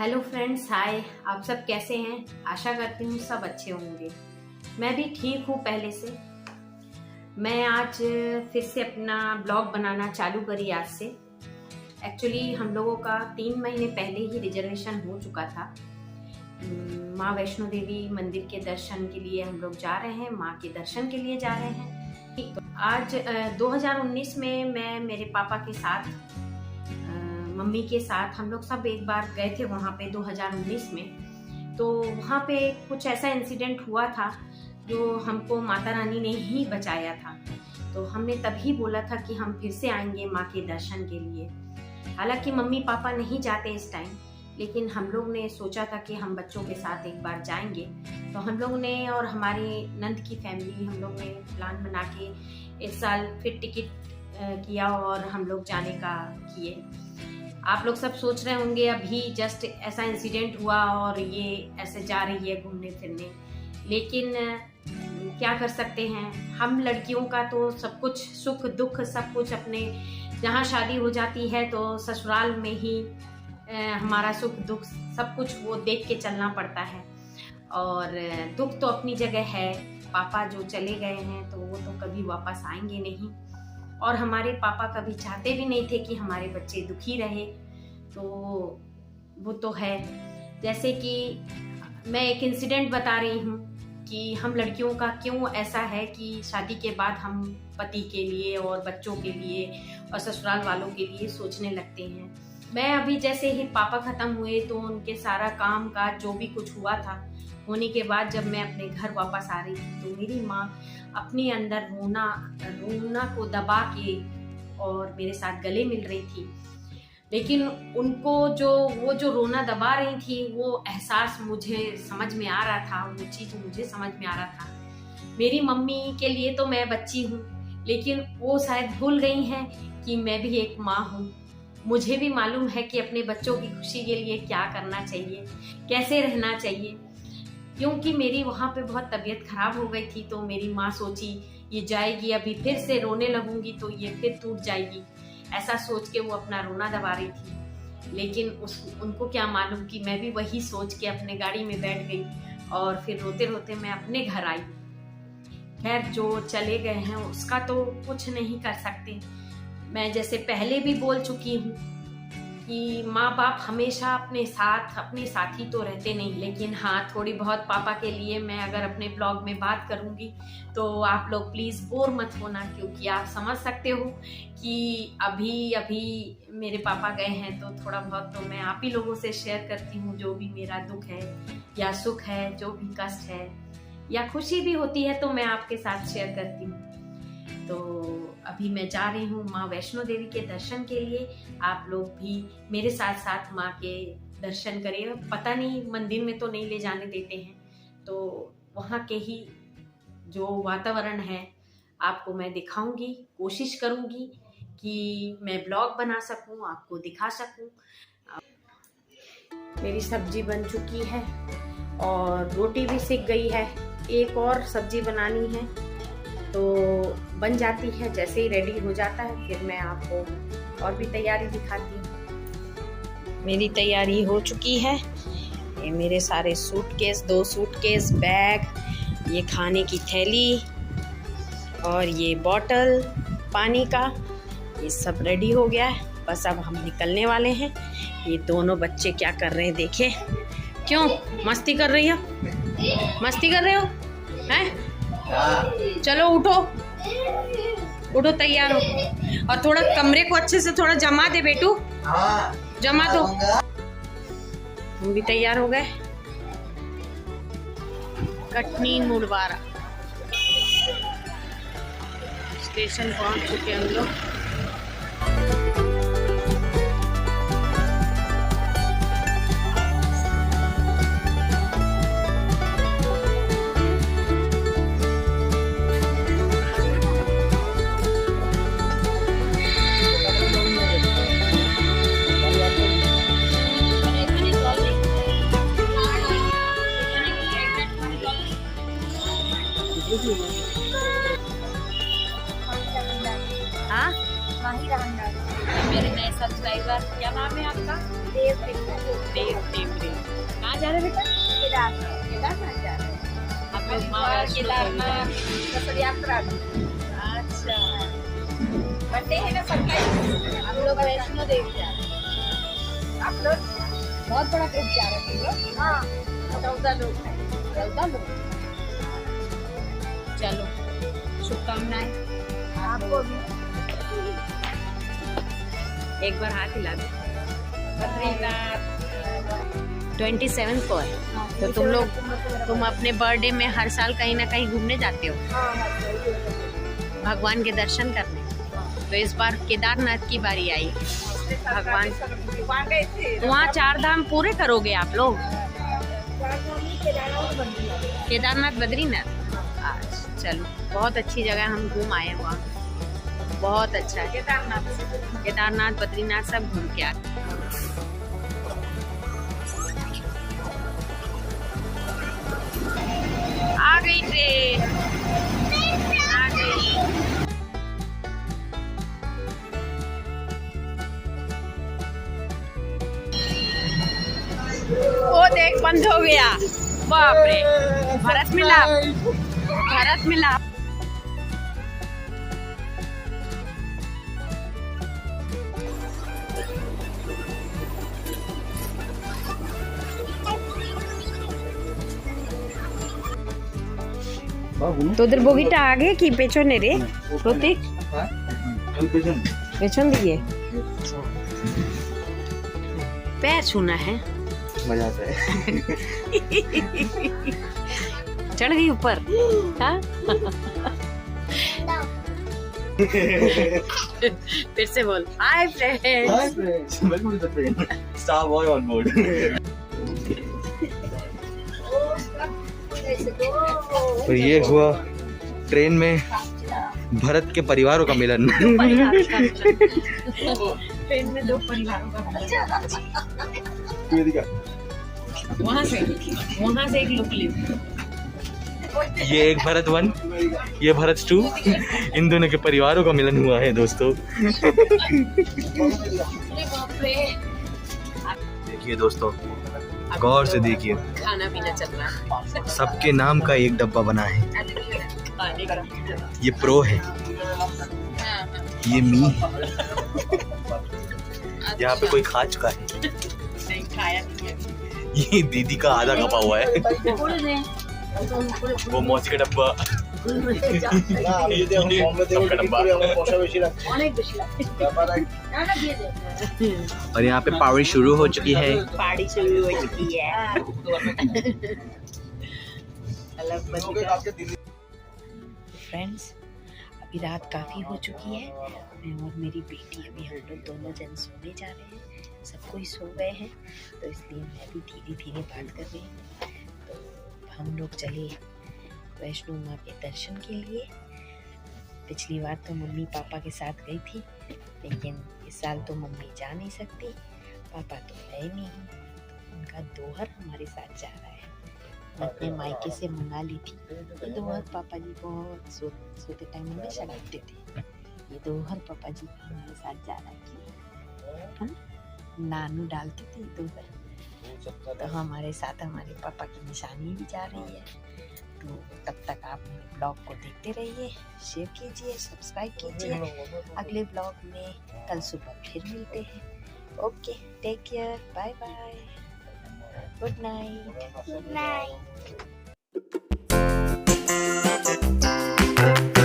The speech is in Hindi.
हेलो फ्रेंड्स, हाय। आप सब कैसे हैं? आशा करती हूँ सब अच्छे होंगे। मैं भी ठीक हूँ पहले से। मैं आज फिर से अपना ब्लॉग बनाना चालू करी आज से। एक्चुअली हम लोगों का 3 महीने पहले ही रिजर्वेशन हो चुका था। माँ वैष्णो देवी मंदिर के दर्शन के लिए हम लोग जा रहे हैं, माँ के दर्शन के लिए जा रहे हैं। तो आज 2019 में मैं मेरे पापा के साथ, मम्मी के साथ हम लोग सब एक बार गए थे वहाँ पे 2019 में। तो वहाँ पे कुछ ऐसा इंसिडेंट हुआ था जो हमको माता रानी ने ही बचाया था। तो हमने तभी बोला था कि हम फिर से आएंगे माँ के दर्शन के लिए। हालांकि मम्मी पापा नहीं जाते इस टाइम, लेकिन हम लोग ने सोचा था कि हम बच्चों के साथ एक बार जाएंगे। तो हम लोग ने और हमारे नंद की फैमिली, हम लोग ने प्लान बना के इस साल फिर टिकट किया और हम लोग जाने का किए। आप लोग सब सोच रहे होंगे अभी जस्ट ऐसा इंसिडेंट हुआ और ये ऐसे जा रही है घूमने फिरने, लेकिन क्या कर सकते हैं। हम लड़कियों का तो सब कुछ, सुख दुख सब कुछ, अपने जहाँ शादी हो जाती है तो ससुराल में ही हमारा सुख दुख सब कुछ वो देख के चलना पड़ता है। और दुख तो अपनी जगह है। पापा जो चले गए हैं तो वो तो कभी वापस आएंगे नहीं, और हमारे पापा कभी चाहते भी नहीं थे कि हमारे बच्चे दुखी रहे। तो वो तो है। जैसे कि मैं एक इंसिडेंट बता रही हूँ कि हम लड़कियों का क्यों ऐसा है कि शादी के बाद हम पति के लिए और बच्चों के लिए और ससुराल वालों के लिए सोचने लगते हैं। मैं अभी जैसे ही पापा खत्म हुए तो उनके सारा काम काज जो भी कुछ हुआ था होने के बाद जब मैं अपने घर वापस आ रही थी तो मेरी माँ अपने अंदर रोना को दबा के और मेरे साथ गले मिल रही थी। लेकिन उनको वो जो रोना दबा रही थी, वो एहसास मुझे समझ में आ रहा था, वो चीज़ मुझे समझ में आ रहा था। मेरी मम्मी के लिए तो मैं बच्ची हूँ, लेकिन वो शायद भूल गई हैं कि मैं भी एक माँ हूँ। मुझे भी मालूम है कि अपने बच्चों की खुशी के लिए क्या करना चाहिए, कैसे रहना चाहिए। क्योंकि मेरी वहाँ पे बहुत तबीयत खराब हो गई थी तो मेरी माँ सोची ये जाएगी, अभी फिर से रोने लगूंगी तो ये फिर टूट जाएगी, ऐसा सोच के वो अपना रोना दबा रही थी। लेकिन उनको क्या मालूम कि मैं भी वही सोच के अपने गाड़ी में बैठ गई और फिर रोते रोते मैं अपने घर आई। खैर, जो चले गए हैं उसका तो कुछ नहीं कर सकते। मैं जैसे पहले भी बोल चुकी हूँ कि माँ बाप हमेशा अपने साथ, अपने साथी तो रहते नहीं, लेकिन हाँ, थोड़ी बहुत पापा के लिए मैं अगर अपने ब्लॉग में बात करूँगी तो आप लोग प्लीज़ बोर मत होना, क्योंकि आप समझ सकते हो कि अभी मेरे पापा गए हैं तो थोड़ा बहुत तो मैं आप ही लोगों से शेयर करती हूँ। जो भी मेरा दुख है या सुख है, जो भी कष्ट है या खुशी भी होती है तो मैं आपके साथ शेयर करती हूँ। तो अभी मैं जा रही हूँ माँ वैष्णो देवी के दर्शन के लिए। आप लोग भी मेरे साथ साथ माँ के दर्शन करिए। पता नहीं, मंदिर में तो नहीं ले जाने देते हैं, तो वहाँ के ही जो वातावरण है आपको मैं दिखाऊंगी। कोशिश करूंगी कि मैं ब्लॉग बना सकूं, आपको दिखा सकूं। मेरी सब्जी बन चुकी है और रोटी भी सिक गई है। एक और सब्जी बनानी है तो बन जाती है। जैसे ही रेडी हो जाता है फिर मैं आपको और भी तैयारी दिखाती हूँ। मेरी तैयारी हो चुकी है। ये मेरे सारे सूटकेस, 2 सूटकेस, बैग, ये खाने की थैली और ये बॉटल पानी का, ये सब रेडी हो गया है। बस अब हम निकलने वाले हैं। ये दोनों बच्चे क्या कर रहे हैं देखे। क्यों मस्ती कर रही हो? मस्ती कर रहे हो हैं? चलो उठो उठो, तैयार हो। और थोड़ा कमरे को अच्छे से थोड़ा जमा दे बेटू, जमा दो। हम भी तैयार हो गए। कटनी मुड़वारा स्टेशन पहुंच चुके हम लोग। हाँ, मेरे नए सब्सक्राइबर, क्या नाम है आपका? देव टेमरे। कहाँ जा रहे बेटा? केदारनाथ जा रहे हैं। आप लोग केदारनाथ यात्रा। अच्छा, बर्थडे है ना 27। हम लोग वैष्णो देवी जा रहे हैं। आप लोग बहुत बड़ा ग्रुप जा रहे हैं। हाँ, 14 लोग हैं। 14 लोग। चलो, शुभकामनाएं आपको भी। एक बार हाथ हिला दो। 27 को है, तो तुम अपने बर्थडे में हर साल कहीं ना कहीं घूमने जाते हो भगवान के दर्शन करने। तो इस बार केदारनाथ की बारी आई। भगवान वहाँ 4 धाम पूरे करोगे आप लोग? केदारनाथ बद्रीनाथ। चलो, बहुत अच्छी जगह, हम घूम आए वहाँ, बहुत अच्छा है। केदारनाथ बद्रीनाथ सब घूम के आए। आ गई ट्रेन, आ गई। वो देख, बंद हो गया। बाप रे, भारत मिला, भारत मिला। तो उधर बोगीटा आगे की पेछने रे প্রতীক पेछन दिए पैर छूना है। मजा आता है। चढ़ गई ऊपर। हाँ? फिर से बोल, hi friends, welcome to the train, star boy on board. तो ये हुआ ट्रेन में भरत के परिवारों का मिलन। ट्रेन में 2 परिवारों का वहाँ से एक लुक ली। ये एक भरत 1, ये भरत 2, इन दोनों के परिवारों का मिलन हुआ है दोस्तों। देखिए दोस्तों, गौर से देखिए, खाना पीना चल रहा है। सबके नाम का एक डब्बा बना है। ये प्रो है, ये मी है। यहाँ पे कोई खा चुका है। नहीं खाया नहीं है। ये दीदी का आधा कपा हुआ है। वो मौसी का डब्बा। और यहाँ पे पार्टी शुरू हो चुकी है। फ्रेंड्स, अभी रात काफ़ी हो चुकी है। मैं और मेरी बेटी अभी हम लोग दोनों जन सोने जा रहे हैं। सब कोई सो गए हैं, तो इसलिए मैं भी धीरे धीरे बात कर रही हूँ। तो हम लोग चले वैष्णो माँ के दर्शन के लिए। पिछली बार तो मम्मी पापा के साथ गई थी, लेकिन इस साल तो मम्मी जा नहीं सकती, पापा तो है नहीं, तो उनका दोहर हमारे साथ जा रहा है। मैं अपने मायके से मंगा ली थी। ये दोहर पापा जी बहुत सोते टाइम में चलाते थे। ये दोहर पापा जी हमारे साथ जा रहा है। नानू डालते थे दोहर, तो हमारे साथ हमारे पापा की निशानी भी जा रही है। तो तब तक आप मेरे ब्लॉग को देखते रहिए, शेयर कीजिए, सब्सक्राइब कीजिए। अगले ब्लॉग में कल सुबह फिर मिलते हैं। Okay, take care, bye bye, good night.